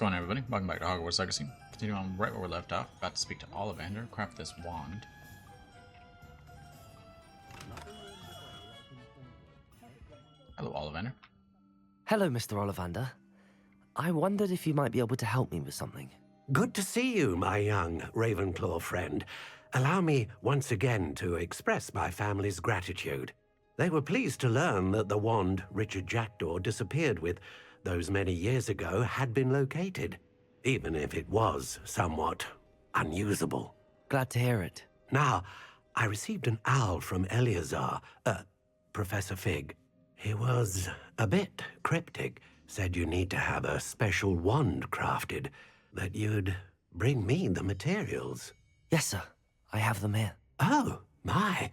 going on, everybody? Welcome back to Hogwarts Legacy. Continuing on right where we left off. About to speak to Ollivander, craft this wand. Hello, Ollivander. Hello, Mr. Ollivander. I wondered if you might be able to help me with something. Good to see you, my young Ravenclaw friend. Allow me once again to express my family's gratitude. They were pleased to learn that the wand Richard Jackdaw disappeared with those many years ago had been located, even if it was somewhat unusable. Glad to hear it. Now, I received an owl from Eleazar, Professor Fig. He was a bit cryptic, said you need to have a special wand crafted, that you'd bring me the materials. Yes, sir. I have them here. Oh, my.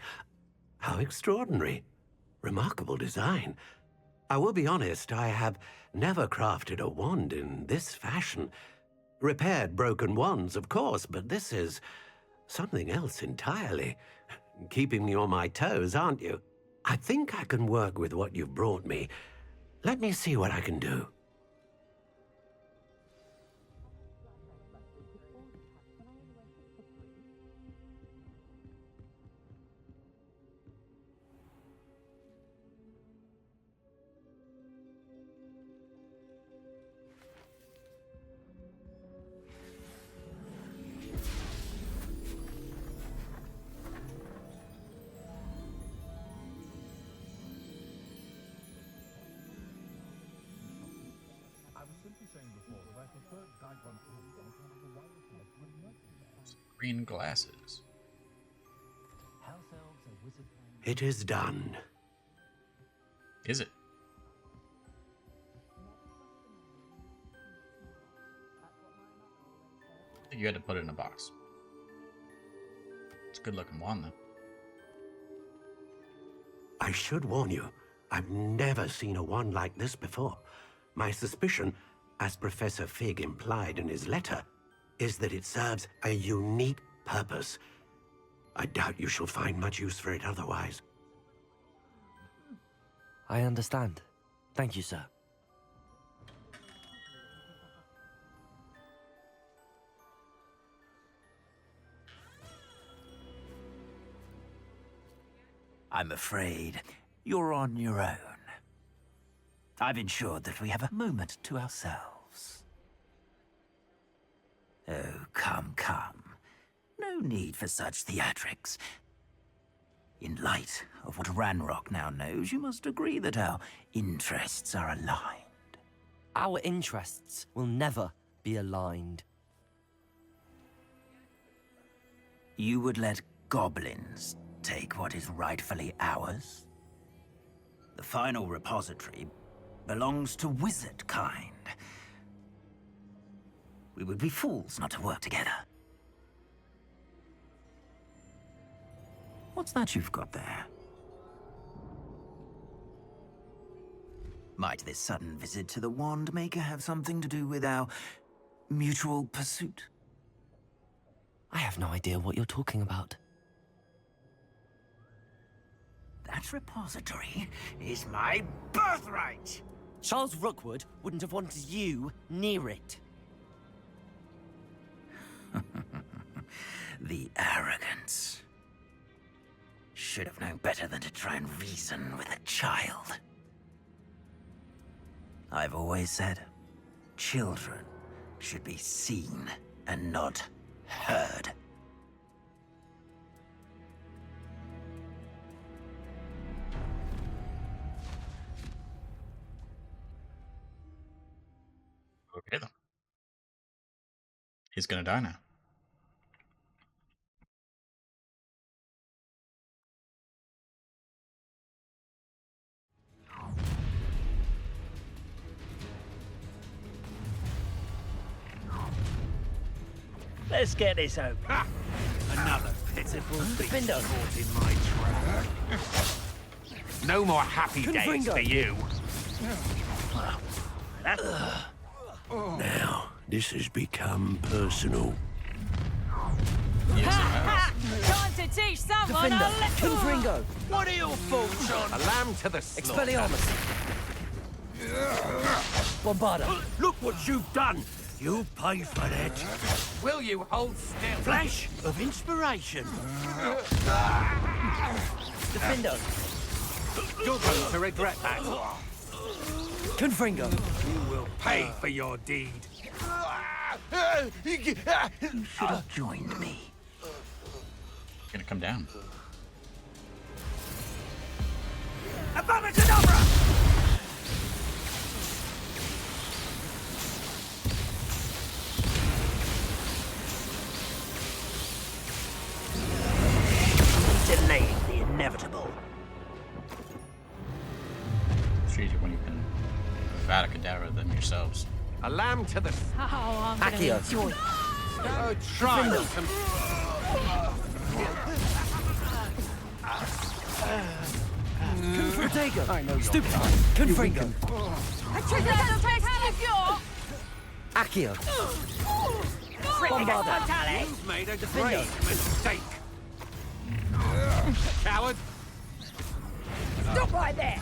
How extraordinary. Remarkable design. I will be honest, I have never crafted a wand in this fashion. Repaired broken wands, of course, but this is something else entirely. Keeping me on my toes, aren't you? I think I can work with what you've brought me. Let me see what I can do. Green glasses. It is done. Is it? I think you had to put it in a box. It's a good looking wand, though. I should warn you, I've never seen a wand like this before. My suspicion, as Professor Fig implied in his letter, is that it serves a unique purpose. I doubt you shall find much use for it otherwise. I understand. Thank you, sir. I'm afraid you're on your own. I've ensured that we have a moment to ourselves. Oh, come. No need for such theatrics. In light of what Ranrock now knows, you must agree that our interests are aligned. Our interests will never be aligned. You would let goblins take what is rightfully ours? The final repository belongs to wizard kind. We would be fools not to work together. What's that you've got there? Might this sudden visit to the Wand Maker have something to do with our mutual pursuit? I have no idea what you're talking about. That repository is my birthright! Charles Rookwood wouldn't have wanted you near it. The arrogance. Should have known better than to try and reason with a child. I've always said, children should be seen and not heard. Okay, then. He's gonna die now. Let's get this open. Another pitiful beast caught in my trap. No more happy days for you. Now, this has become personal. Yes, it has. Time to teach someone Defender, a lesson! Confringo, What are your thoughts on? A lamb to the slaughter. Expelliarmus, Bombarda. Look what you've done! You pay for that. Will you hold still? Flash of inspiration. Defendo. You're going to regret that. Confringo. You will pay for your deed. You should have joined me. Gonna come down. Abominadabra! Delaying the inevitable. It's easier when you can Vada Kedavra them yourselves. A lamb to the... Oh, I'm gonna Accio. enjoy. Oh, try some... Confringo. I know. Stupid. Confringo. Accio. Bombarda. You've made a grave mistake. Coward. Stop right there!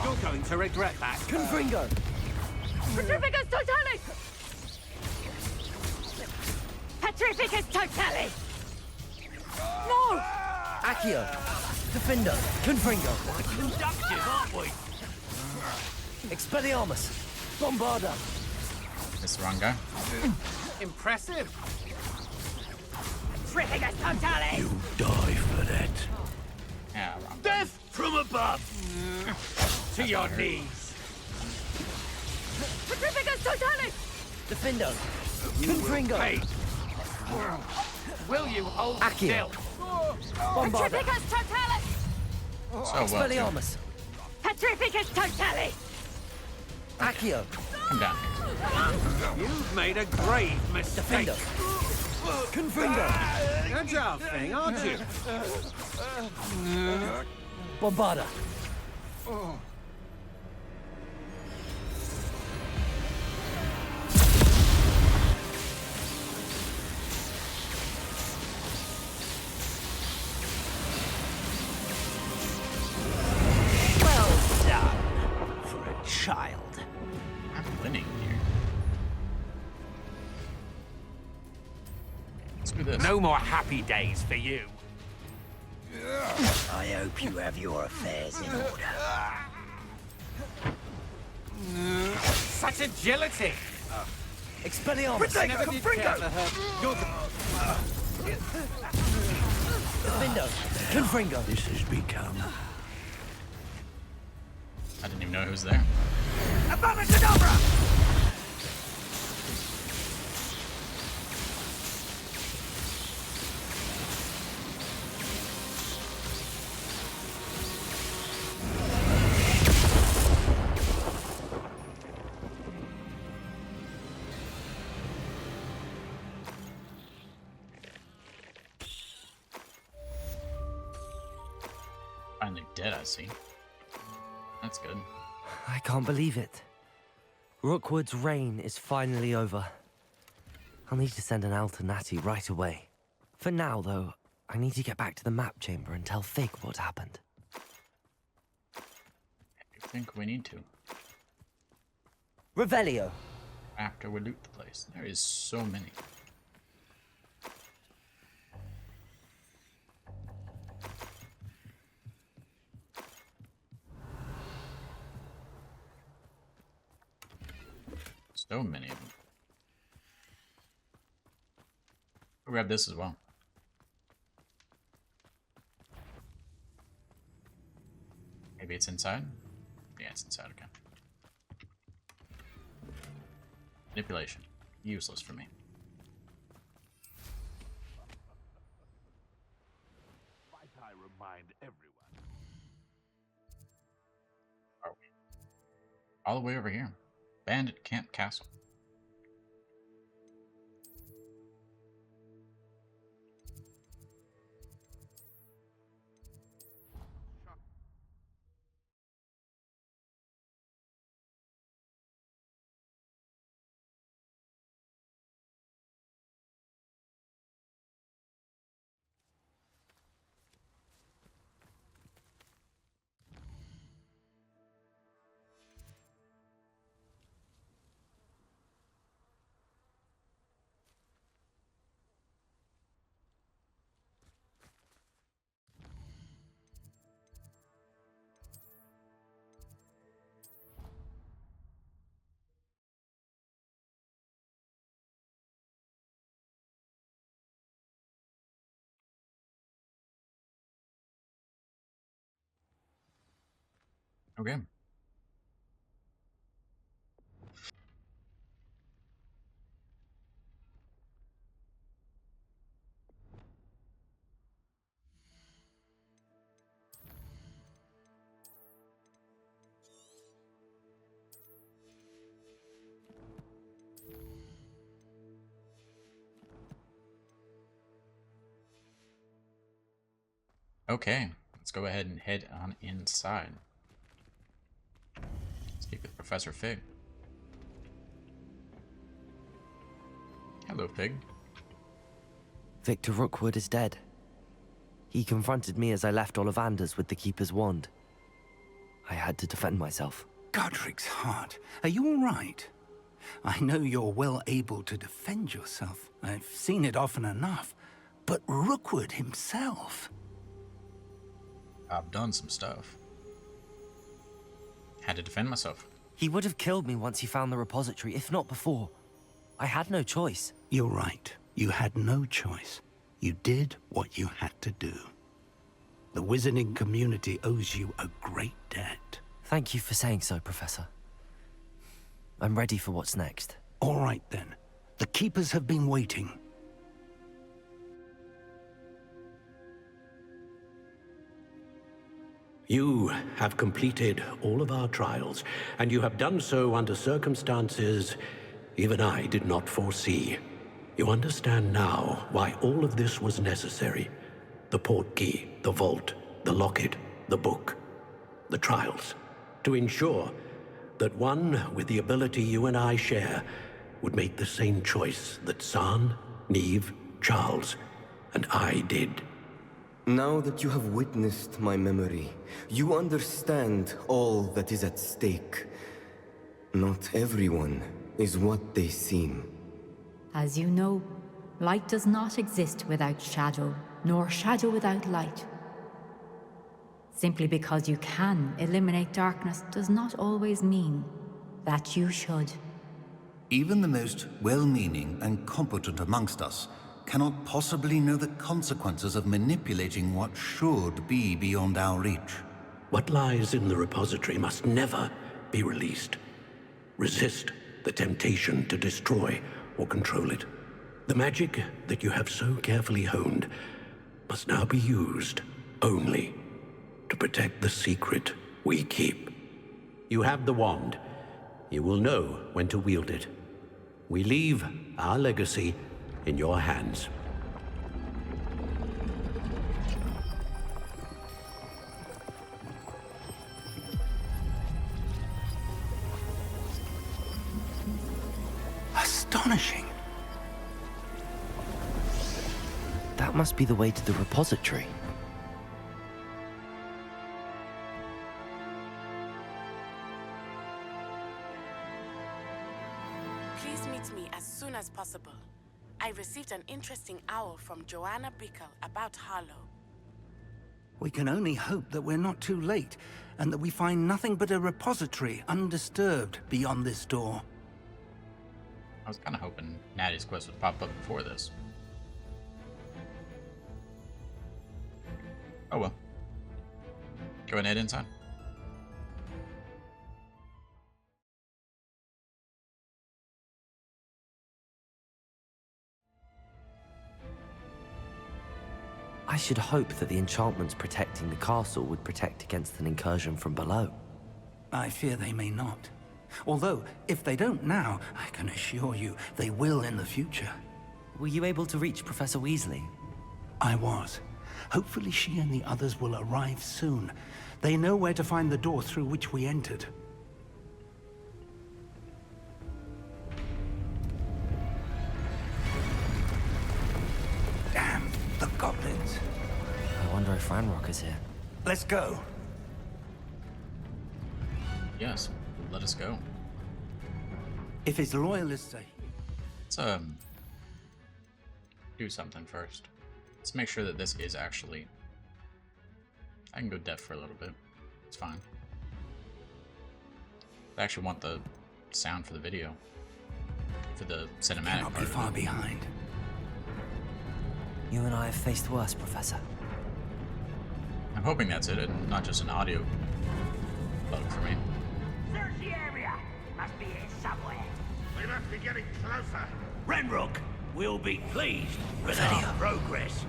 You're going to regret that. Confringo. Petrificus Totalis! Petrificus Totalis! No! Accio. Defendo. Confringo. Conductive, aren't we? Expelliarmus. Bombarda. It's the wrong guy. Impressive. Petrificus Totalis! You die for that. Yeah, wrong guy. Death from above. To your knees. Petrificus Totalis! Defendo. Confringo. Hey. Will you hold Accio. still? Bombarda. Petrificus Totalis! So well. too. Expelliarmus. Petrificus Totalis! Accio. Come down here. You've made a grave mistake. Defendo. Confringo. You're jousting, aren't you? Bombarda. Well done. For a child. I'm winning here. Let's do this. No more happy days for you. I hope you have your affairs in order. Such agility. Expelliarmus. Never did care for her. Defendo. Confringo. This has become I didn't even know who was there. Abominadabra! Finally dead, I see. That's good. I can't believe it. Rookwood's reign is finally over. I'll need to send an owl to Natty right away. For now, though, I need to get back to the map chamber and tell Fig what happened. I think we need to. Revelio. After we loot the place. There is so many. So many of them. I'll grab this as well. Maybe it's inside? Yeah, it's inside, okay. Manipulation. Useless for me. I remind everyone. Are we? All the way over here. Bandit Camp Castle. Okay. Okay, let's go ahead and head on inside. Speak with Professor Fig. Hello, Fig. Victor Rookwood is dead. He confronted me as I left Ollivander's with the Keeper's wand. I had to defend myself. Godric's heart, are you all right? I know you're well able to defend yourself. I've seen it often enough. But Rookwood himself... I've done some stuff. Had to defend myself. He would have killed me once he found the repository, if not before. I had no choice. You're right. You had no choice. You did what you had to do. The wizarding community owes you a great debt. Thank you for saying so, Professor. I'm ready for what's next. All right, then. The Keepers have been waiting. You have completed all of our trials, and you have done so under circumstances even I did not foresee. You understand now why all of this was necessary. The portkey, the vault, the locket, the book, the trials. To ensure that one with the ability you and I share would make the same choice that San, Neve, Charles, and I did. Now that you have witnessed my memory, you understand all that is at stake. Not everyone is what they seem. As you know, light does not exist without shadow, nor shadow without light. Simply because you can eliminate darkness does not always mean that you should. Even the most well-meaning and competent amongst us cannot possibly know the consequences of manipulating what should be beyond our reach. What lies in the repository must never be released. Resist the temptation to destroy or control it. The magic that you have so carefully honed must now be used only to protect the secret we keep. You have the wand. You will know when to wield it. We leave our legacy in your hands. Astonishing. That must be the way to the repository. Please meet me as soon as possible. I received an interesting owl from Joanna Bickle about Harlow. We can only hope that we're not too late, and that we find nothing but a repository undisturbed beyond this door. I was kind of hoping Natty's quest would pop up before this. Oh well. Go ahead and head inside. I should hope that the enchantments protecting the castle would protect against an incursion from below. I fear they may not. Although, if they don't now, I can assure you they will in the future. Were you able to reach Professor Weasley? I was. Hopefully she and the others will arrive soon. They know where to find the door through which we entered. Damn, the goblins. I wonder if Ranrock is here. Let's go. Yes, let us go. If his loyalists are... Let's do something first. Let's make sure that this is actually... I can go deaf for a little bit. It's fine. I actually want the sound for the video. For the cinematic Cannot be part far of it. behind. You and I have faced worse, Professor. I'm hoping that's it, and not just an audio bug for me. Search the area. Must be here somewhere. We must be getting closer. Renrook will be pleased with our progress.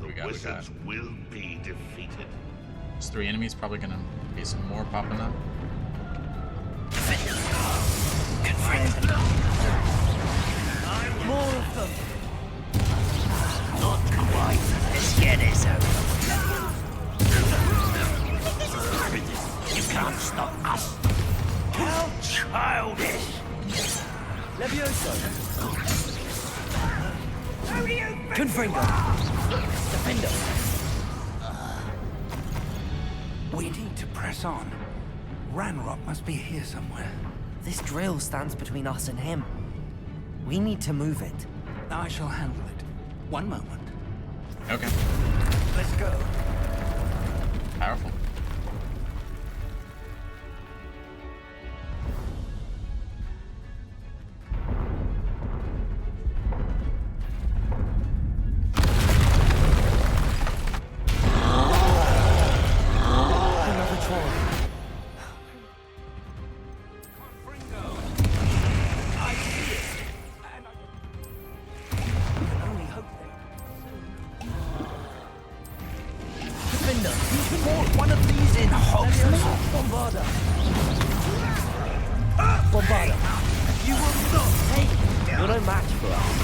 We got. will be defeated. There's 3 enemies, probably gonna be some more popping up. More of them. Not quite. Let's get this over. You can't stop us. How childish. Levioso. Who do you think Confringo. Defender. We need to press on. Ranrock must be here somewhere. This drill stands between us and him. We need to move it. I shall handle it. One moment. Okay. Let's go. Powerful. Another troll. Defender. You fought one of these in Hogwarts? Bombarda. Bombarda. You will not. Hey, you're no match for us.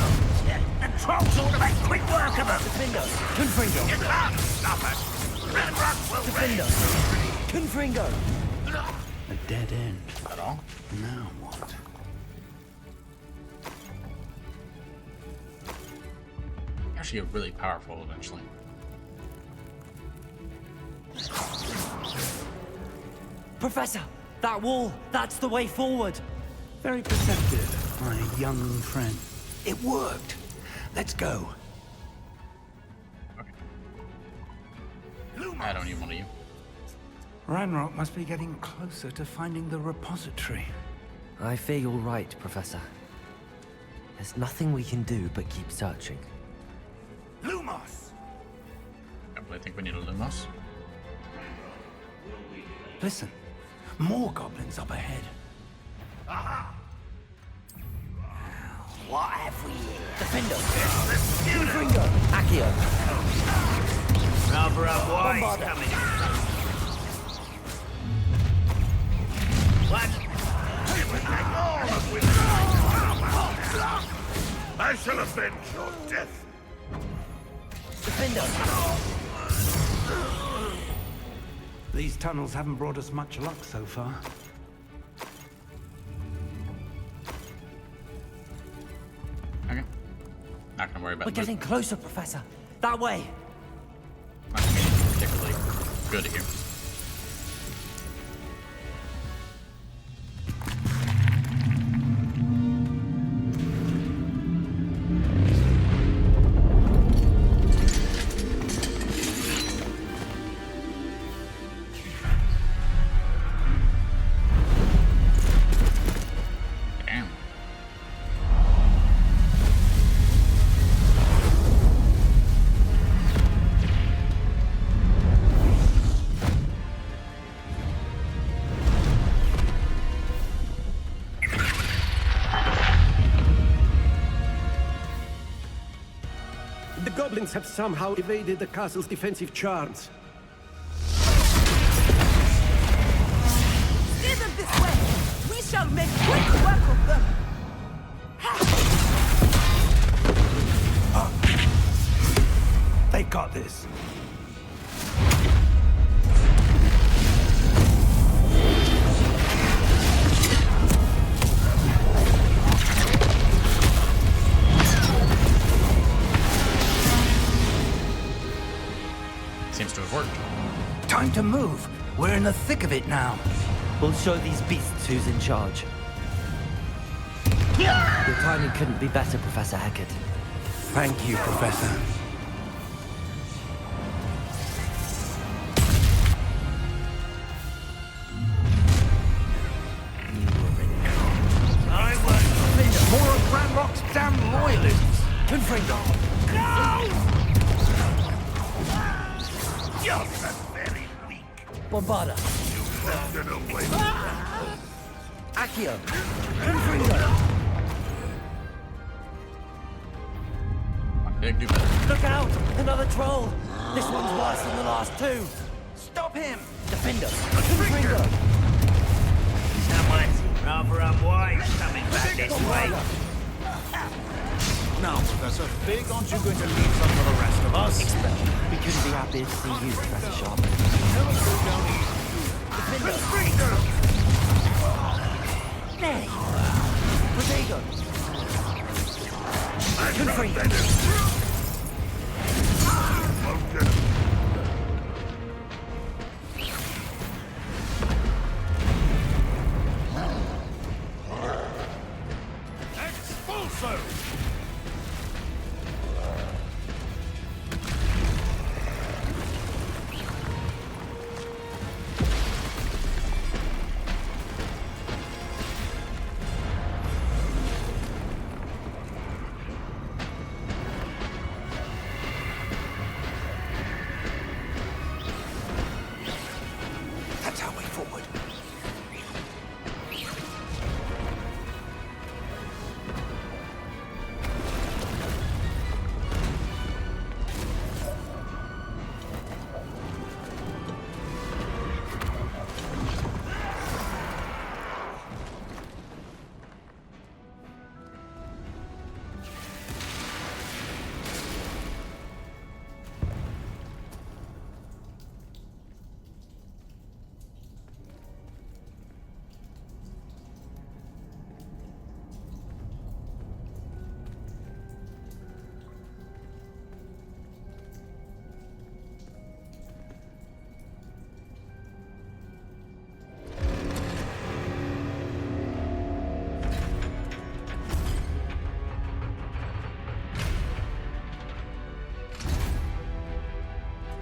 The trolls ought to make quick work of them. Defender. Confringo. You can't stop us. Renrock will Defender. reign. Confringo. A dead end. At all? Now what? Actually, get really powerful eventually. Professor, that wall, that's the way forward. Very perceptive, my young friend. It worked. Let's go. Okay. I don't need one of you. Ranrock must be getting closer to finding the repository. I fear you're right, Professor. There's nothing we can do but keep searching. Lumos! I think we need a Lumos. Listen, more goblins up ahead. What have we here? Defender. The Confringo. Accio. Cover up wise Bombarda. coming. What? It was like all of we I shall avenge your death. Defender. These tunnels haven't brought us much luck so far. Okay. Not gonna worry about We're getting closer, Professor. That way. Not gonna be particularly good here. Damn. The goblins have somehow evaded the castle's defensive charms. Steer them this way. We shall make quick work of them. They got this. Seems to have worked. Time to move. We're in the thick of it now. We'll show these beasts who's in charge. Your timing couldn't be better, Professor Hecat. Thank you, Professor. I was More of Ranrock's damn loyalists. Confringo. just very weak. Bombarda. Accio! Confringo! Big do better. Look out! Another troll! This one's worse than the last two! Stop him! Defender! Confringo! Someone's rather unwise coming back this way. Now, Professor, big aren't you going to leave some for the rest of us? We couldn't be happier to see you, Professor Sharp. Never go down easy. Nay! Protego! Confringo! Expulso! That's our way forward.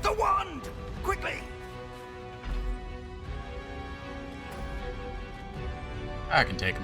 The wand! Quickly! I can take him.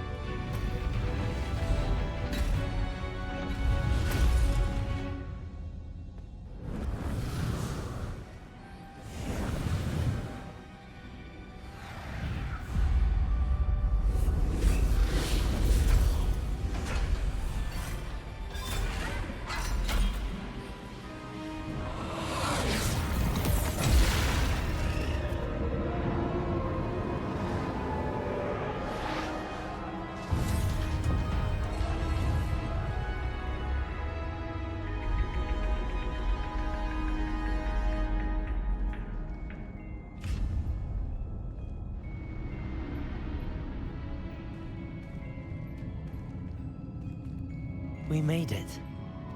We made it.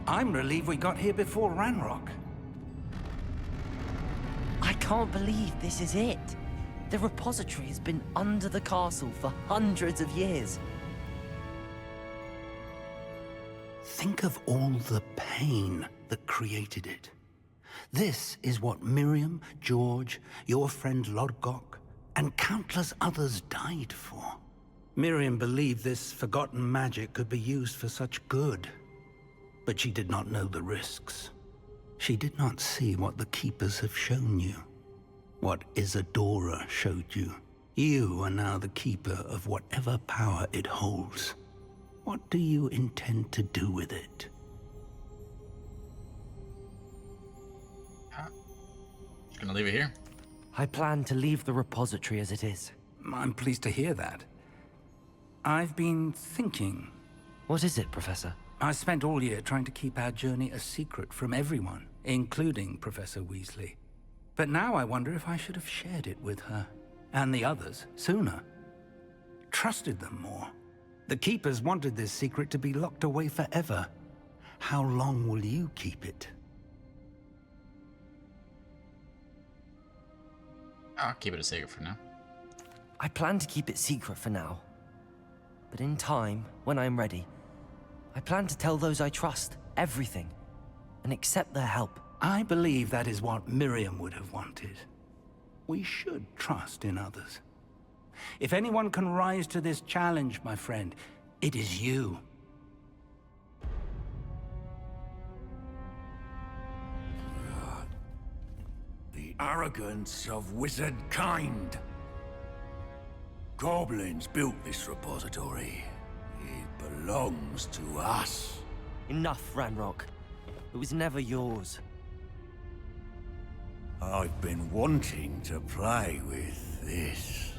I'm relieved we got here before Ranrock. I can't believe this is it. The repository has been under the castle for hundreds of years. Think of all the pain that created it. This is what Miriam, George, your friend Lodgok, and countless others died for. Miriam believed this forgotten magic could be used for such good. But she did not know the risks. She did not see what the Keepers have shown you. What Isadora showed you. You are now the Keeper of whatever power it holds. What do you intend to do with it? Just gonna leave it here. I plan to leave the repository as it is. I'm pleased to hear that. I've been thinking. What is it, Professor? I spent all year trying to keep our journey a secret from everyone, including Professor Weasley. But now I wonder if I should have shared it with her, and the others, sooner. Trusted them more. The Keepers wanted this secret to be locked away forever. How long will you keep it? I'll keep it a secret for now. I plan to keep it secret for now. But in time, when I'm ready, I plan to tell those I trust everything and accept their help. I believe that is what Miriam would have wanted. We should trust in others. If anyone can rise to this challenge, my friend, it is you. The arrogance of wizard kind. Goblins built this repository. It belongs to us. Enough, Ranrock. It was never yours. I've been wanting to play with this.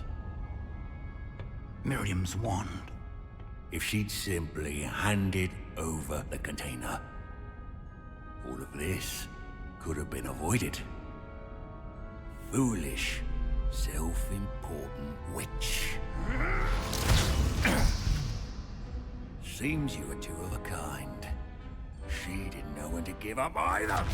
Miriam's wand. If she'd simply handed over the container, all of this could have been avoided. Foolish, self-important witch. Seems you were two of a kind. She didn't know when to give up either.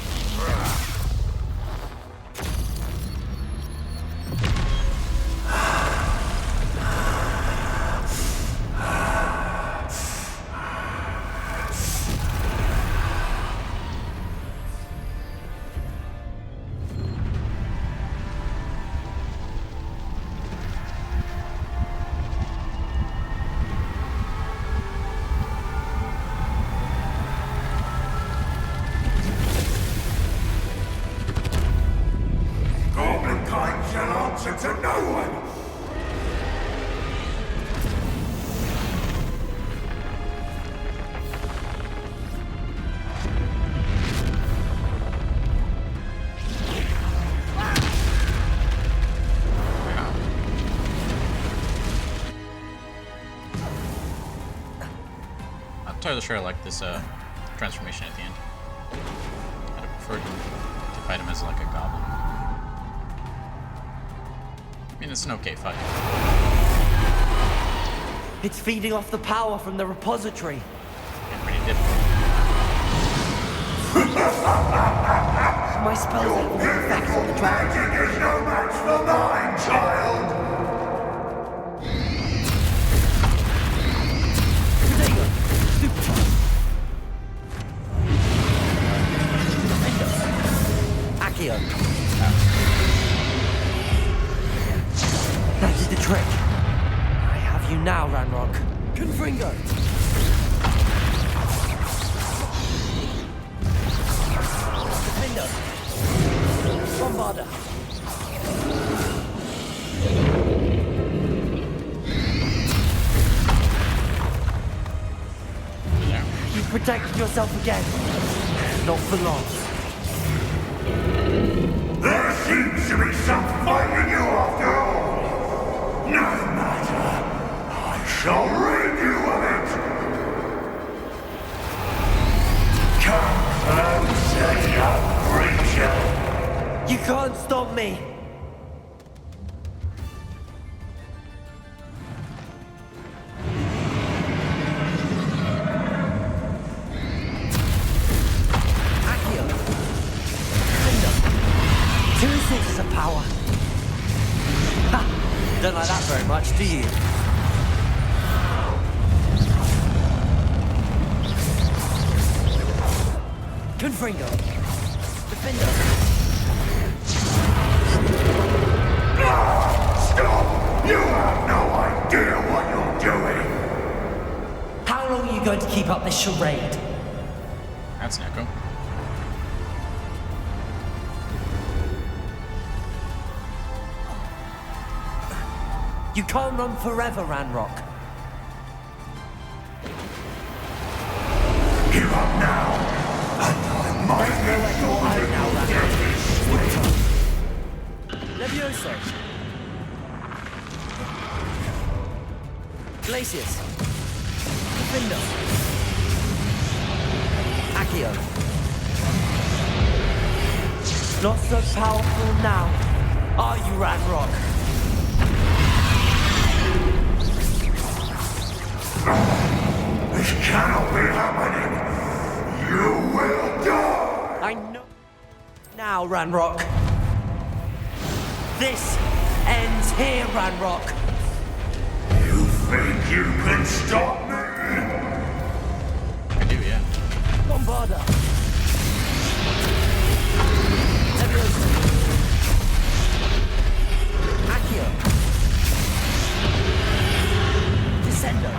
To no one! I'm not entirely sure I like this transformation at the end. I'd have preferred to fight him as like a goblin. I mean, it's an okay fight. It's feeding off the power from the repository. And pretty difficult. My spells have no effect on the dragon. Magic is no match for mine, child! Accio. That is the trick. I have you now, Ranrock. Confringo. Defender. Bombarder. Yeah. You protected yourself again. Not for long. There seems to be some fight in you after all. No matter. I shall rid you of it. Come closer, young creature. You can't stop me. Accio. Defender. 2 sources of power. Ha! Don't like that very much, do you? Confringo. Defender. Stop! You have no idea what you're doing. How long are you going to keep up this charade? That's an echo. You can't run forever, Ranrock. Give up now, and I might make sure that you get this way. Levioso. Glacius. Defender. Accio. Not so powerful now, are you, Ranrock? This cannot be happening. You will die. I know now, Ranrock. This ends here, Ranrock. You think you can stop me? I do, yeah. Bombarder. Leviosa. Accio. Descendo.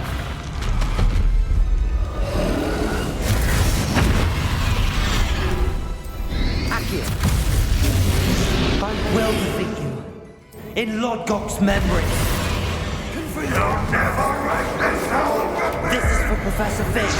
Accio. I will defeat you. In Lodgok's memory. This is for Professor Fig.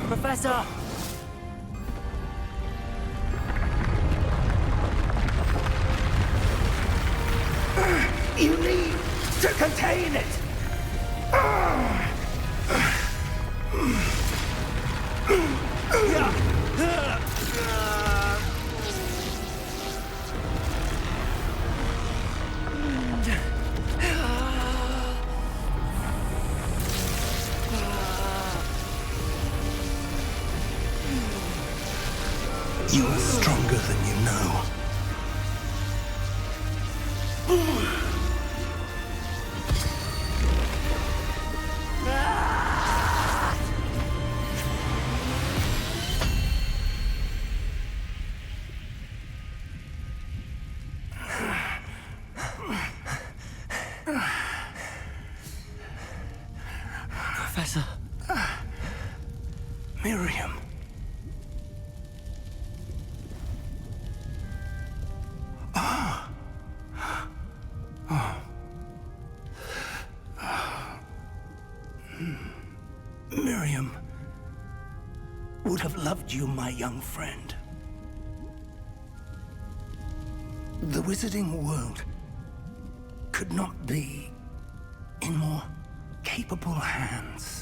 Professor! You need to contain it! You are stronger than you know. Professor. Miriam. Miriam would have loved you, my young friend. The wizarding world could not be in more capable hands.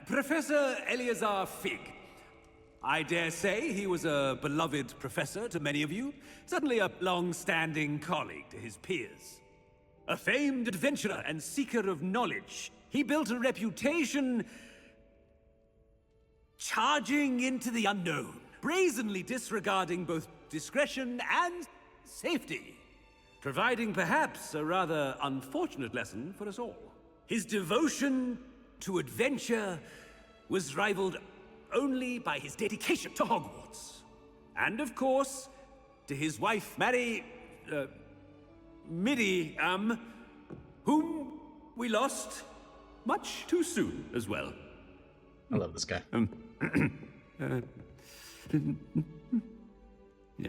Professor Eleazar Fig. I dare say he was a beloved professor to many of you, certainly a long-standing colleague to his peers. A famed adventurer and seeker of knowledge, he built a reputation charging into the unknown, brazenly disregarding both discretion and safety, providing perhaps a rather unfortunate lesson for us all. His devotion to adventure was rivaled only by his dedication to Hogwarts. And of course, to his wife, Midi, whom we lost much too soon as well. I love this guy. Yeah.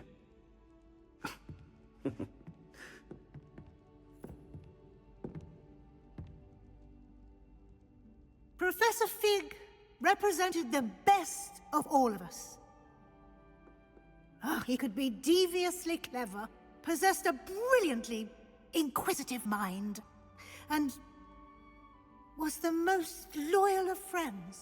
Professor Fig represented the best of all of us. He could be deviously clever, possessed a brilliantly inquisitive mind, and was the most loyal of friends.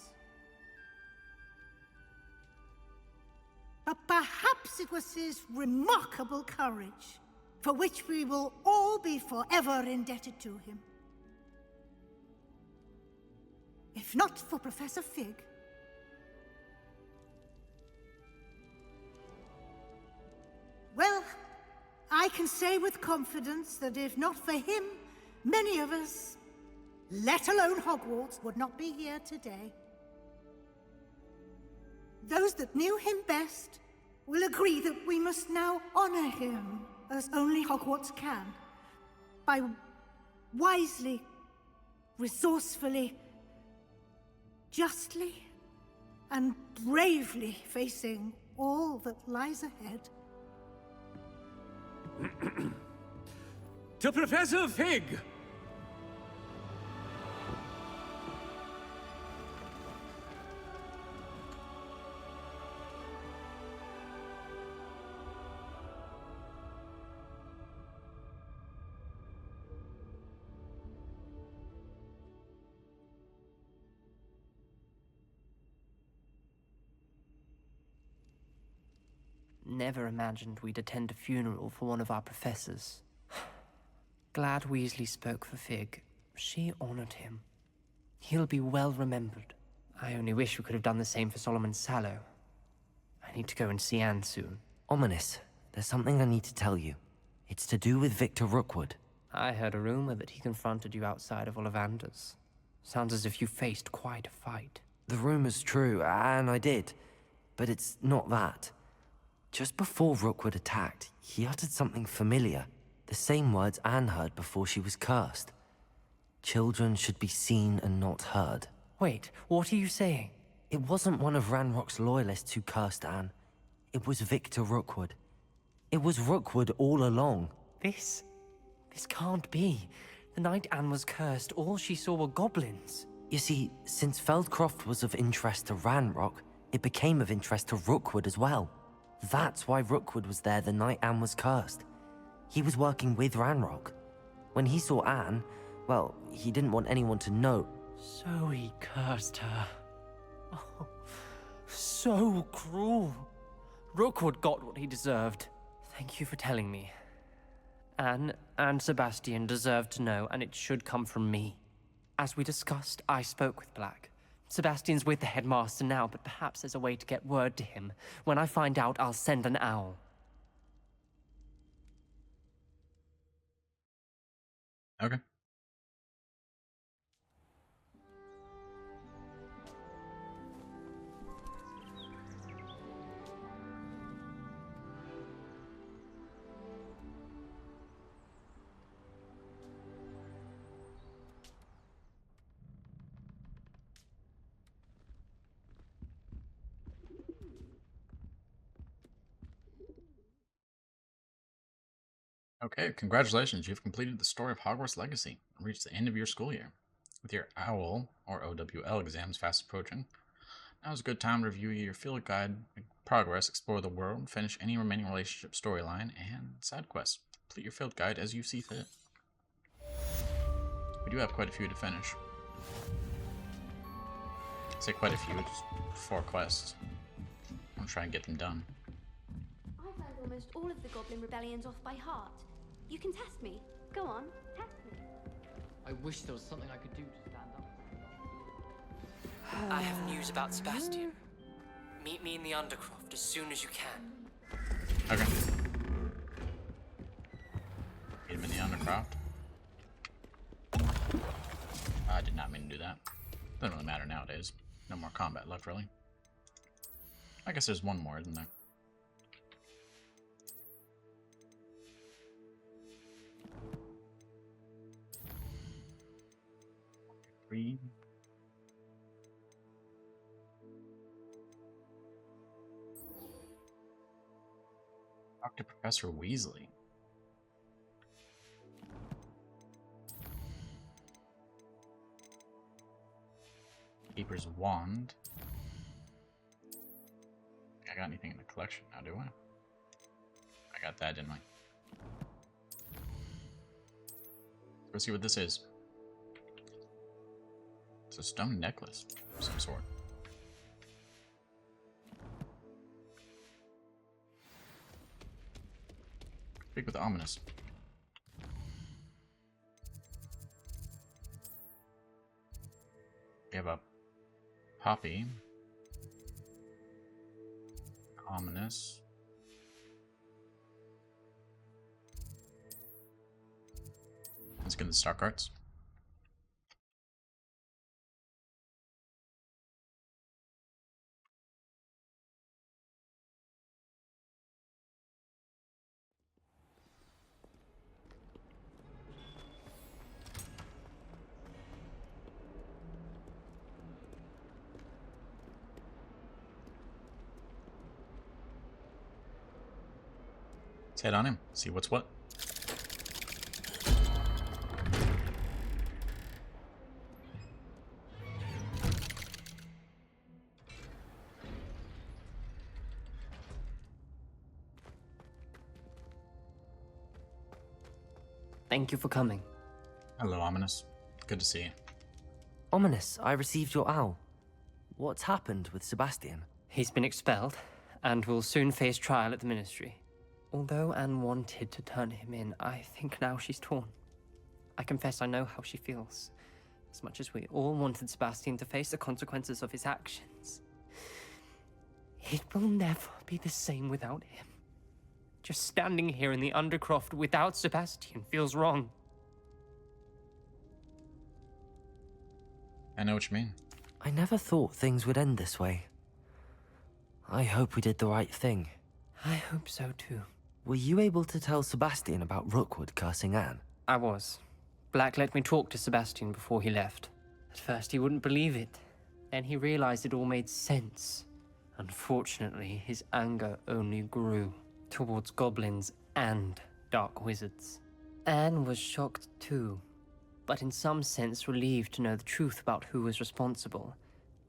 But perhaps it was his remarkable courage, for which we will all be forever indebted to him. If not for Professor Fig, well, I can say with confidence that if not for him, many of us, let alone Hogwarts, would not be here today. Those that knew him best will agree that we must now honor him as only Hogwarts can, by wisely, resourcefully, justly, and bravely facing all that lies ahead. To Professor Fig! Never imagined we'd attend a funeral for one of our professors. Glad Weasley spoke for Fig. She honored him. He'll be well remembered. I only wish we could have done the same for Solomon Sallow. I need to go and see Anne soon. Ominous, there's something I need to tell you. It's to do with Victor Rookwood. I heard a rumor that he confronted you outside of Ollivander's. Sounds as if you faced quite a fight. The rumor's true, and I did. But it's not that. Just before Rookwood attacked, he uttered something familiar. The same words Anne heard before she was cursed. Children should be seen and not heard. Wait, what are you saying? It wasn't one of Ranrock's loyalists who cursed Anne. It was Victor Rookwood. It was Rookwood all along. This can't be. The night Anne was cursed, all she saw were goblins. You see, since Feldcroft was of interest to Ranrock, it became of interest to Rookwood as well. That's why Rookwood was there the night Anne was cursed. He was working with Ranrock. When he saw Anne, well, he didn't want anyone to know. So he cursed her. Oh, so cruel. Rookwood got what he deserved. Thank you for telling me. Anne and Sebastian deserve to know, and it should come from me. As we discussed, I spoke with Black. Sebastian's with the headmaster now, but perhaps there's a way to get word to him. When I find out, I'll send an owl. Okay. Okay, congratulations. You've completed the story of Hogwarts Legacy and reached the end of your school year. With your OWL, or OWL, exams fast approaching, now is a good time to review your field guide progress, explore the world, finish any remaining relationship storyline, and side quests. Complete your field guide as you see fit. We do have quite a few to finish. I say quite a few, just 4 quests. I'm gonna try and get them done. I've learned almost all of the Goblin Rebellions off by heart. You can test me. Go on, test me. I wish there was something I could do to stand up. I have news about Sebastian. Meet me in the Undercroft as soon as you can. Okay. Meet him in the Undercroft. I did not mean to do that. Doesn't really matter nowadays. No more combat left, really. I guess there's one more, isn't there? Three. Talk to Professor Weasley. Keeper's Wand. I got anything in the collection now, do I? I got that, didn't I? Let's see what this is. It's a stone necklace of some sort. Speak with Ominous. We have a Poppy. Ominous. Let's get the star cards. Let's head on him, see what's what. Thank you for coming. Hello, Ominous. Good to see you. Ominous, I received your owl. What's happened with Sebastian? He's been expelled, and will soon face trial at the Ministry. Although Anne wanted to turn him in, I think now she's torn. I confess I know how she feels. As much as we all wanted Sebastian to face the consequences of his actions. It will never be the same without him. Just standing here in the Undercroft without Sebastian feels wrong. I know what you mean. I never thought things would end this way. I hope we did the right thing. I hope so too. Were you able to tell Sebastian about Rookwood cursing Anne? I was. Black let me talk to Sebastian before he left. At first he wouldn't believe it. Then he realized it all made sense. Unfortunately, his anger only grew towards goblins and dark wizards. Anne was shocked too, but in some sense relieved to know the truth about who was responsible.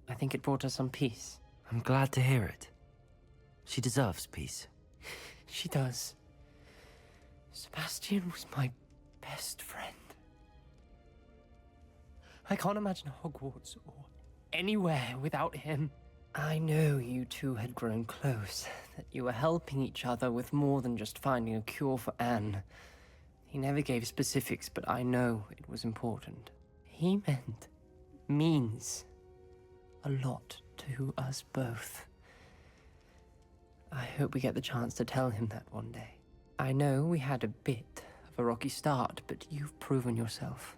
I think it brought her some peace. I'm glad to hear it. She deserves peace. She does. Sebastian was my best friend. I can't imagine Hogwarts or anywhere without him. I know you two had grown close, that you were helping each other with more than just finding a cure for Anne. He never gave specifics, but I know it was important. He means a lot to us both. I hope we get the chance to tell him that one day. I know we had a bit of a rocky start, but you've proven yourself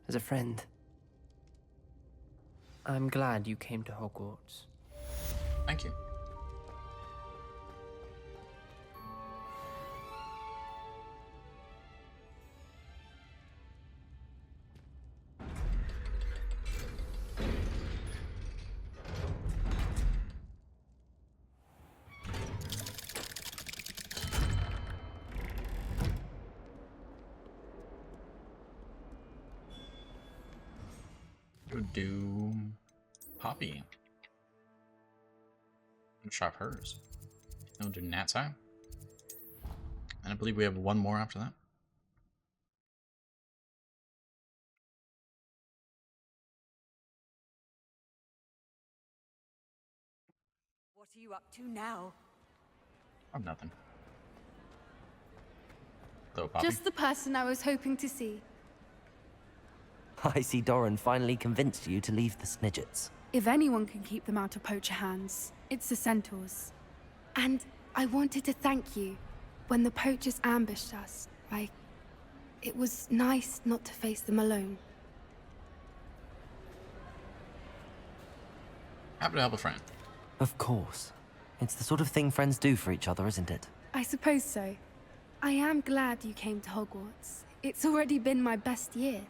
as a friend. I'm glad you came to Hogwarts. Thank you. Do Poppy. Shop hers. We'll do Nat's Eye. And I believe we have one more after that. What are you up to now? Oh, nothing. Hello, Poppy. Just the person I was hoping to see. I see Doran finally convinced you to leave the Snidgets. If anyone can keep them out of poacher hands, it's the centaurs. And I wanted to thank you. When the poachers ambushed us, it was nice not to face them alone. Happy to help a friend. Of course. It's the sort of thing friends do for each other, isn't it? I suppose so. I am glad you came to Hogwarts. It's already been my best year.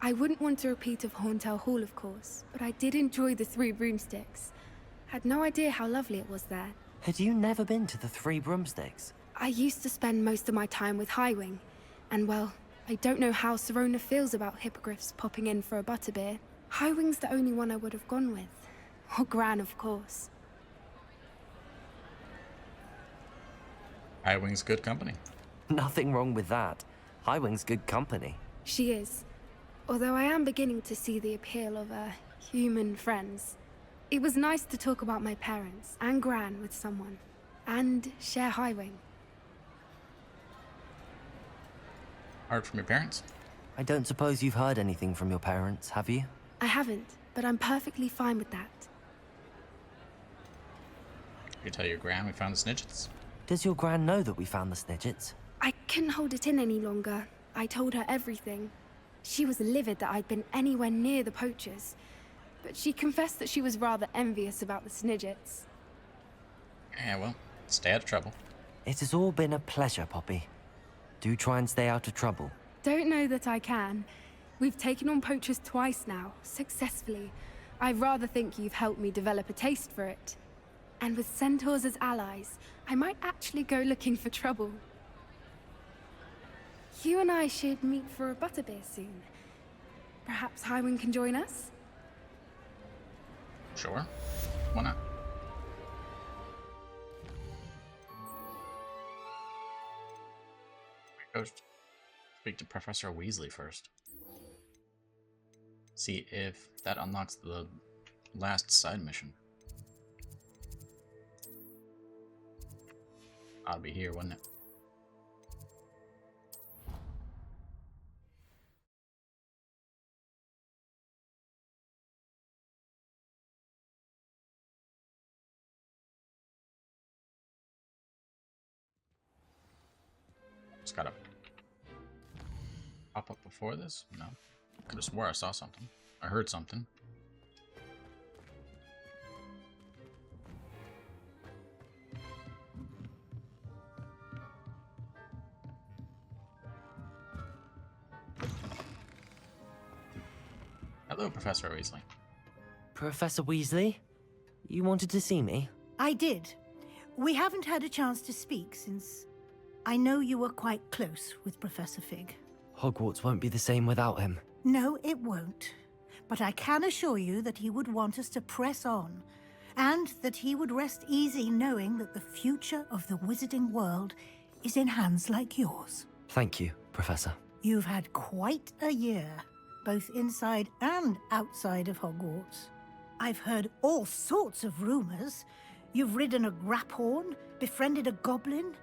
I wouldn't want a repeat of Horntail Hall, of course, but I did enjoy the Three Broomsticks. Had no idea how lovely it was there. Had you never been to the Three Broomsticks? I used to spend most of my time with Highwing, and well, I don't know how Serona feels about hippogriffs popping in for a butterbeer. Highwing's the only one I would have gone with. Or Gran, of course. Highwing's good company. Nothing wrong with that. Highwing's good company. She is. although I am beginning to see the appeal of human friends. It was nice to talk about my parents and Gran with someone, and share Highwing. Heard from your parents? I don't suppose you've heard anything from your parents, have you? I haven't, but I'm perfectly fine with that. You tell your Gran we found the snitches? Does your Gran know that we found the snidgets? I couldn't hold it in any longer. I told her everything. She was livid that I'd been anywhere near the poachers, but she confessed that she was rather envious about the snidgets. Yeah, well, stay out of trouble. It has all been a pleasure, Poppy. Do try and stay out of trouble. Don't know that I can. We've taken on poachers twice now, successfully. I rather think you've helped me develop a taste for it. And with centaurs as allies, I might actually go looking for trouble. You and I should meet for a butterbeer soon. Perhaps Highwing can join us? Sure. Why not? Go speak to Professor Weasley first. See if that unlocks the last side mission. I'll be here, wouldn't it? Just gotta pop up before this? No. Could have swore I saw something. I heard something. Hello, Professor Weasley. Professor Weasley? You wanted to see me? I did. We haven't had a chance to speak since I know you were quite close with Professor Fig. Hogwarts won't be the same without him. No, it won't. But I can assure you that he would want us to press on, and that he would rest easy knowing that the future of the wizarding world is in hands like yours. Thank you, Professor. You've had quite a year, both inside and outside of Hogwarts. I've heard all sorts of rumors. You've ridden a graphorn, befriended a goblin,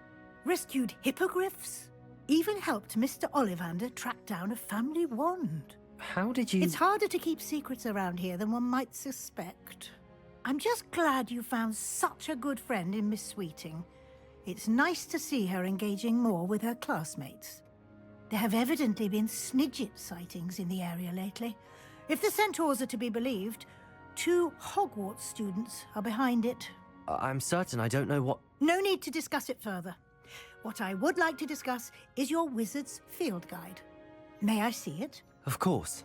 rescued hippogriffs, even helped Mr. Ollivander track down a family wand. How did you... It's harder to keep secrets around here than one might suspect. I'm just glad you found such a good friend in Miss Sweeting. It's nice to see her engaging more with her classmates. There have evidently been Snidget sightings in the area lately. If the centaurs are to be believed, 2 Hogwarts students are behind it. I'm certain I don't know what... No need to discuss it further. What I would like to discuss is your wizard's field guide. May I see it? Of course.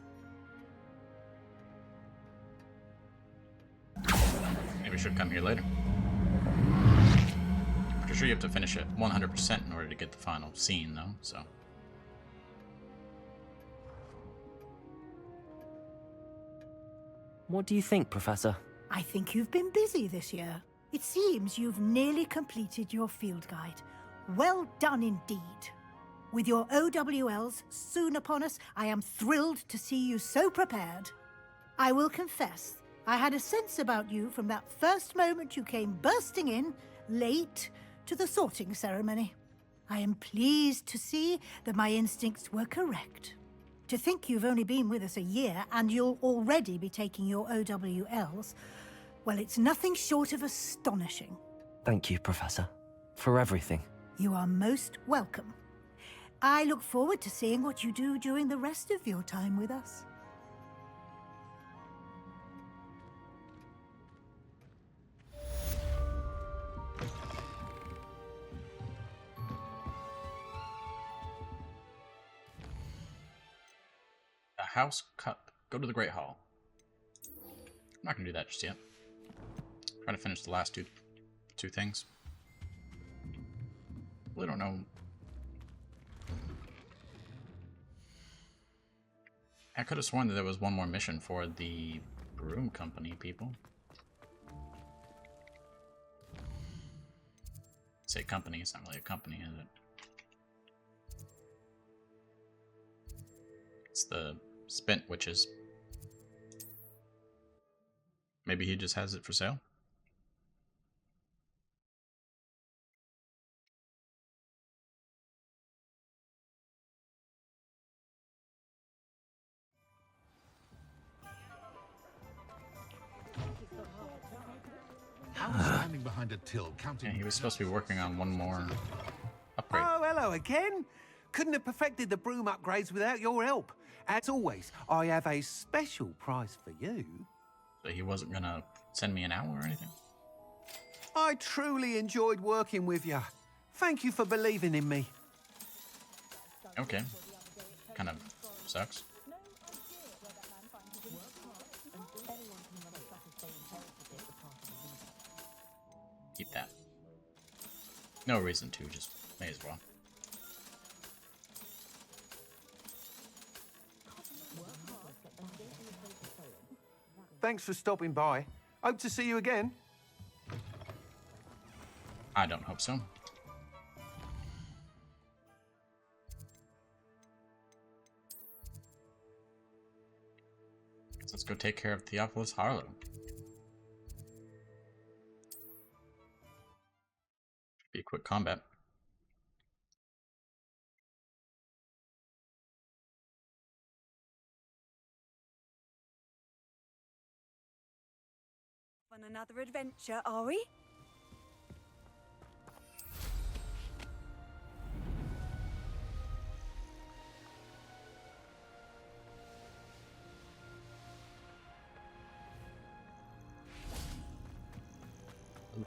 Maybe we should come here later. Pretty sure you have to finish it 100% in order to get the final scene, though, so... What do you think, Professor? I think you've been busy this year. It seems you've nearly completed your field guide. Well done indeed. With your OWLs soon upon us, I am thrilled to see you so prepared. I will confess, I had a sense about you from that first moment you came bursting in, late, to the sorting ceremony. I am pleased to see that my instincts were correct. To think you've only been with us a year and you'll already be taking your OWLs, well, it's nothing short of astonishing. Thank you, Professor, for everything. You are most welcome. I look forward to seeing what you do during the rest of your time with us. A house cup. Go to the Great Hall. I'm not gonna do that just yet. Trying to finish the last two things. Really don't know. I could have sworn that there was one more mission for the broom company people. Say company, it's not really a company, is it? It's the Spent witches. Maybe he just has it for sale. I was standing behind a till counting. Yeah, he was supposed to be working on one more upgrade. Oh, hello again. Couldn't have perfected the broom upgrades without your help. As always, I have a special prize for you. So he wasn't gonna send me an owl or anything? I truly enjoyed working with you. Thank you for believing in me. Okay. Kind of sucks. Keep that. No reason to, just may as well. Thanks for stopping by. Hope to see you again. I don't hope so. So let's go take care of Theophilus Harlow. Should be a quick combat. On another adventure, are we?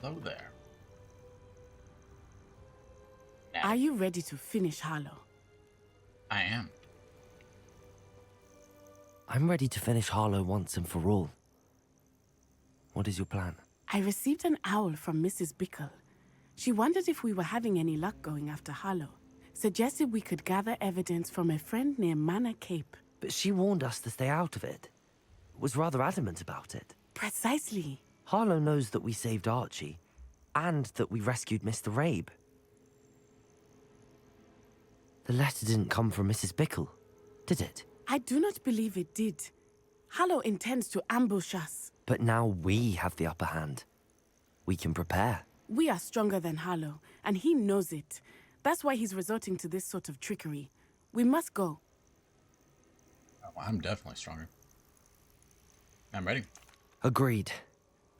Hello there. Are you ready to finish Harlow? I am. I'm ready to finish Harlow once and for all. What is your plan? I received an owl from Mrs. Bickle. She wondered if we were having any luck going after Harlow. Suggested we could gather evidence from a friend near Manor Cape. But she warned us to stay out of it. Was rather adamant about it. Precisely. Harlow knows that we saved Archie, and that we rescued Mr. Rabe. The letter didn't come from Mrs. Bickle, did it? I do not believe it did. Harlow intends to ambush us. But now we have the upper hand. We can prepare. We are stronger than Harlow, and he knows it. That's why he's resorting to this sort of trickery. We must go. Oh, I'm definitely stronger. I'm ready. Agreed.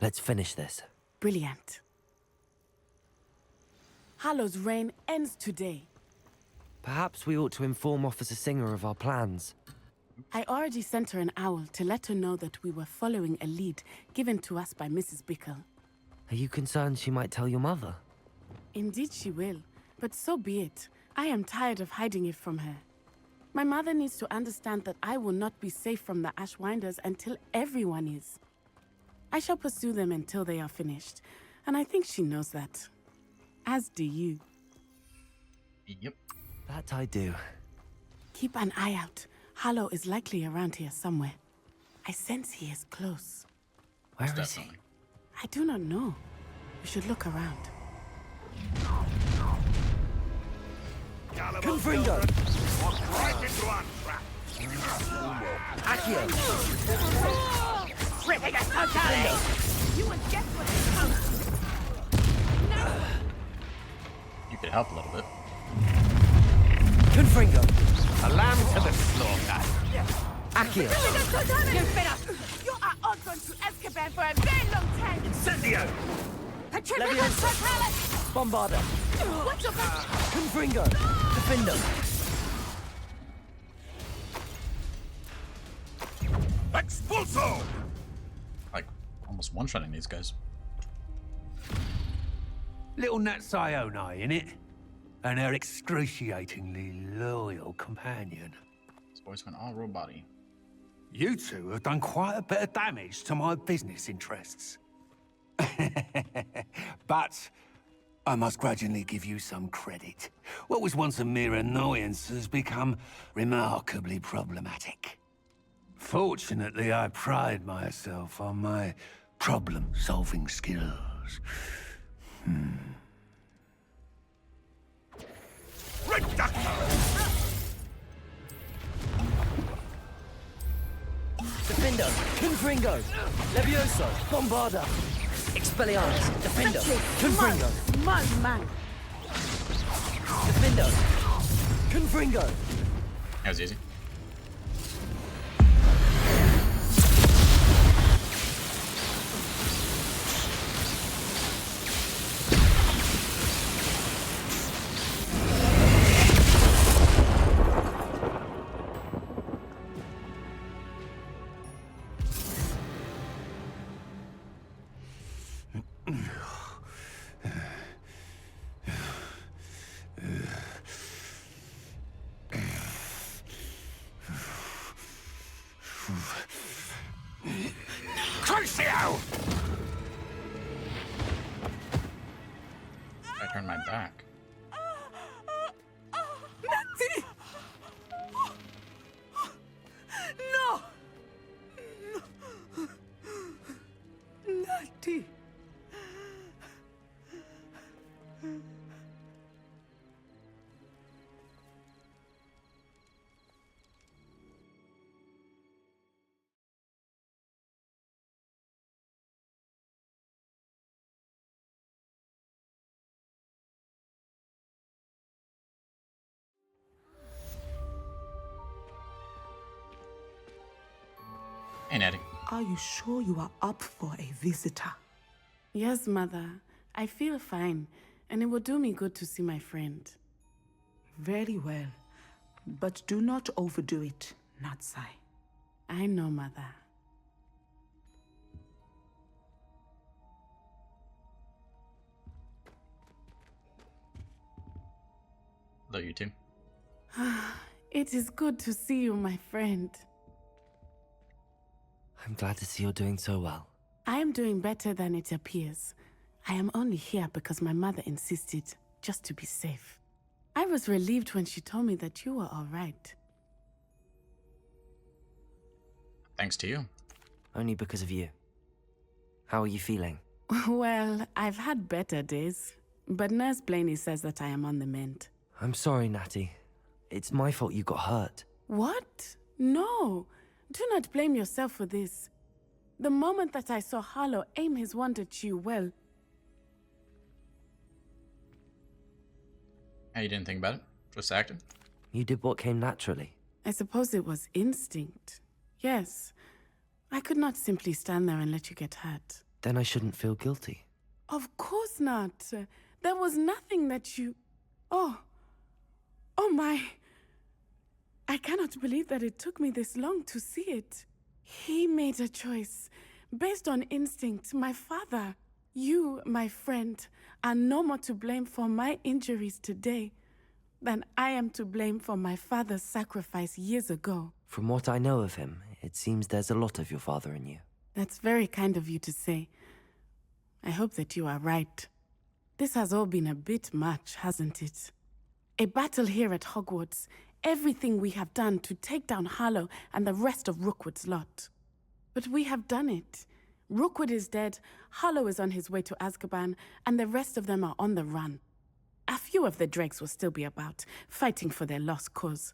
Let's finish this. Brilliant. Harlow's reign ends today. Perhaps we ought to inform Officer Singer of our plans. I already sent her an owl to let her know that we were following a lead given to us by Mrs. Bickle. Are you concerned she might tell your mother? Indeed she will, but so be it. I am tired of hiding it from her. My mother needs to understand that I will not be safe from the Ashwinders until everyone is. I shall pursue them until they are finished, and I think she knows that. As do you. Yep. That I do. Keep an eye out. Harlow is likely around here somewhere. I sense he is close. Where is he? I do not know. We should look around. Confringo! Walk right into our trap. Accio! Ripping us totality! You would guess what is coming. No! You could help a little bit. Confringo! A lamb to the slaughter. Accio! You're fed up. You are all going to Azkaban for a very long time. Incendio! Petrificus totalis! Bombarda! What's your back? Confringo! Defender! Expulso! Like, almost one-shotting these guys. Little Nat Sione, innit? And her excruciatingly loyal companion. This voice went all robot-y. You two have done quite a bit of damage to my business interests. But I must grudgingly give you some credit. What was once a mere annoyance has become remarkably problematic. Fortunately, I pride myself on my problem-solving skills. Defendo, Confringo, Levioso, Bombarda, Expelliarmus, Defendo, Confringo. Man. Defendo, Confringo. That was easy. I turned my back. Natty! No! Natty! Hey, Natty. Are you sure you are up for a visitor? Yes, Mother. I feel fine, and it will do me good to see my friend. Very well. But do not overdo it, Natsai. I know, Mother. Hello, you two. It is good to see you, my friend. I'm glad to see you're doing so well. I am doing better than it appears. I am only here because my mother insisted, just to be safe. I was relieved when she told me that you were all right. Thanks to you. Only because of you. How are you feeling? Well, I've had better days, but Nurse Blaney says that I am on the mend. I'm sorry, Natty. It's my fault you got hurt. What? No. Do not blame yourself for this. The moment that I saw Harlow aim his wand at you, well... Hey, you didn't think about it? Just acted? You did what came naturally. I suppose it was instinct. Yes. I could not simply stand there and let you get hurt. Then I shouldn't feel guilty. Of course not. There was nothing that you... Oh my... I cannot believe that it took me this long to see it. He made a choice. Based on instinct, my father, you, my friend, are no more to blame for my injuries today than I am to blame for my father's sacrifice years ago. From what I know of him, it seems there's a lot of your father in you. That's very kind of you to say. I hope that you are right. This has all been a bit much, hasn't it? A battle here at Hogwarts. Everything we have done to take down Harlow and the rest of Rookwood's lot. But we have done it. Rookwood is dead, Harlow is on his way to Azkaban, and the rest of them are on the run. A few of the dregs will still be about, fighting for their lost cause.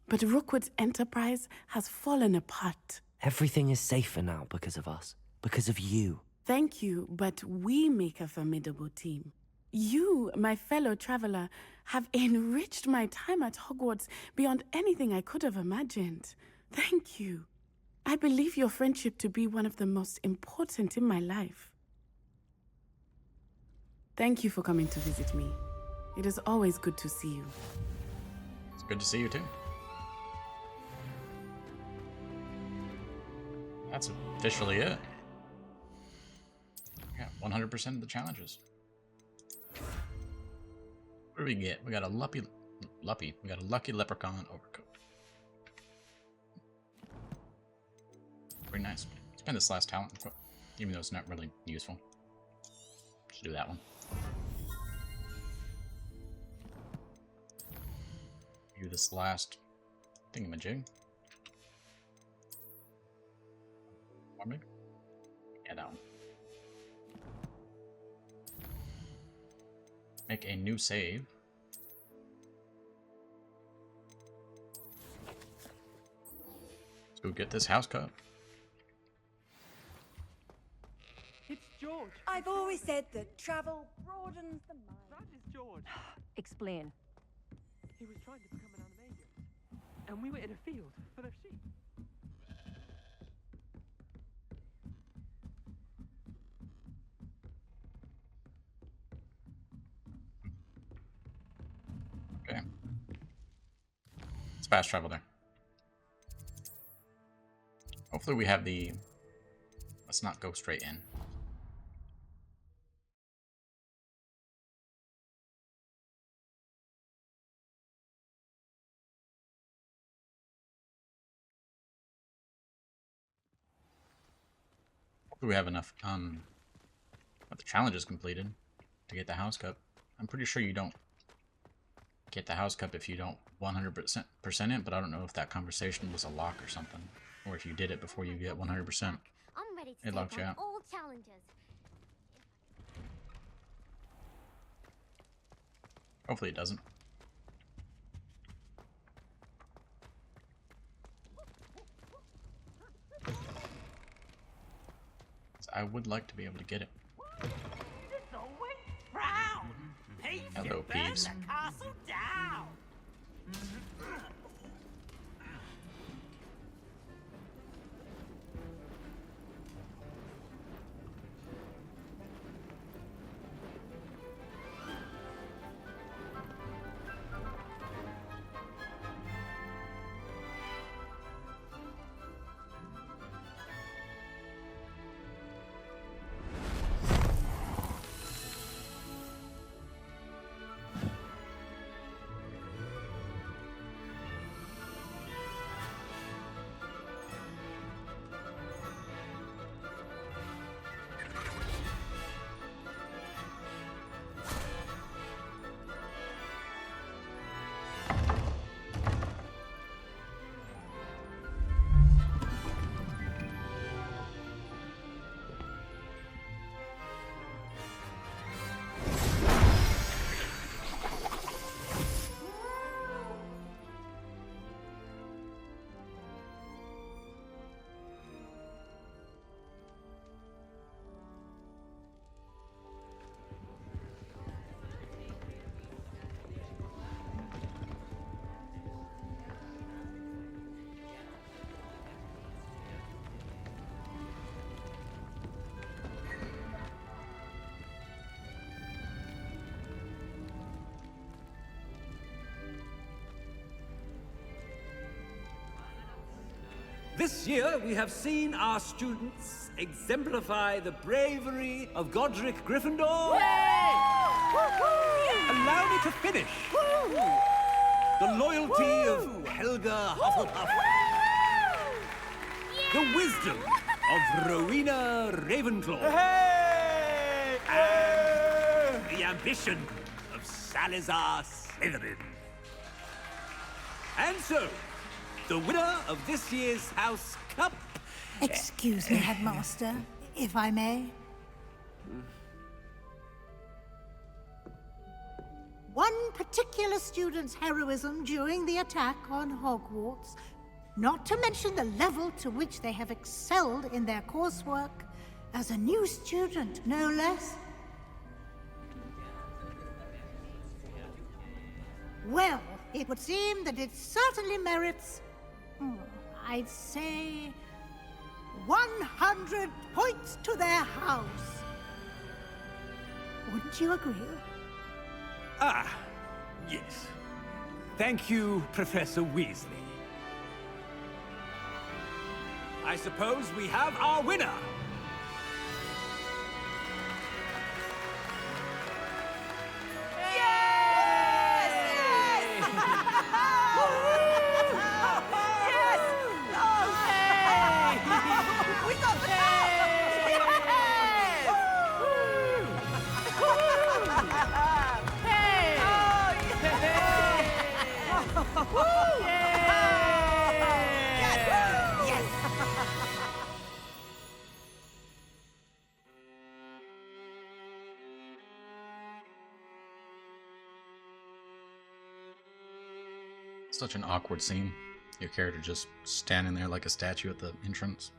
But Rookwood's enterprise has fallen apart. Everything is safer now because of us. Because of you. Thank you, but we make a formidable team. You, my fellow traveler, have enriched my time at Hogwarts beyond anything I could have imagined. Thank you. I believe your friendship to be one of the most important in my life. Thank you for coming to visit me. It is always good to see you. It's good to see you too. That's officially it. Yeah, 100% of the challenges. What do we get? We got a lucky leprechaun overcoat. Pretty nice. Spend this last talent, even though it's not really useful. Just do that one. Do this last thingamajig. One big? Yeah, that one. Make a new save. Let's go get this house cup. George. I've always said that travel broadens the mind. That is George. Explain. He was trying to become an animagus, and we were in a field full of sheep. Okay. Let's fast travel there. Hopefully we have the... Let's not go straight in. Hopefully we have enough of the challenges completed to get the house cup. I'm pretty sure you don't get the house cup if you don't 100% it, but I don't know if that conversation was a lock or something, or if you did it before you get 100%. I'm ready to It locked take you on out. all challenges. Hopefully it doesn't. I would like to be able to get it. It's always proud. Peeves Hello, can burn Peeves. the castle down. This year, we have seen our students exemplify the bravery of Godric Gryffindor. Allow me to finish. The loyalty of Helga Hufflepuff. The wisdom of Rowena Ravenclaw. And the ambition of Salazar Slytherin. And so, the winner of this year's House Cup... Excuse me, Headmaster, if I may. One particular student's heroism during the attack on Hogwarts, not to mention the level to which they have excelled in their coursework, as a new student, no less. Well, it would seem that it certainly merits, I'd say, 100 points to their house. Wouldn't you agree? Ah, yes. Thank you, Professor Weasley. I suppose we have our winner. Such an awkward scene. Your character just standing there like a statue at the entrance.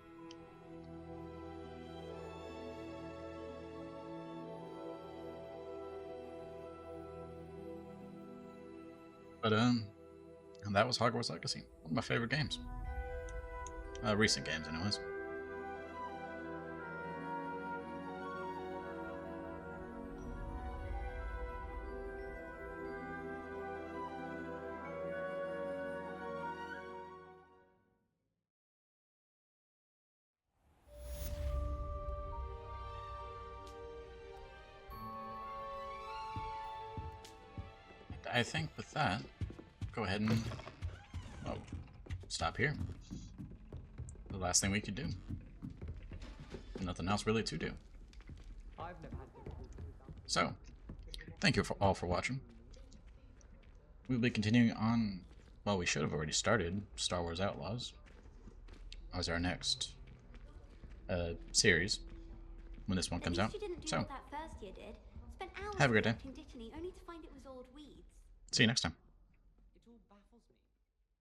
But and that was Hogwarts Legacy, one of my favorite games. Recent games, anyways. I think with that, go ahead and stop here. The last thing we could do. Nothing else really to do. So, thank you all for watching. We'll be continuing on, well, we should have already started Star Wars Outlaws as our next series when this one comes out. So, have a good day. See you next time.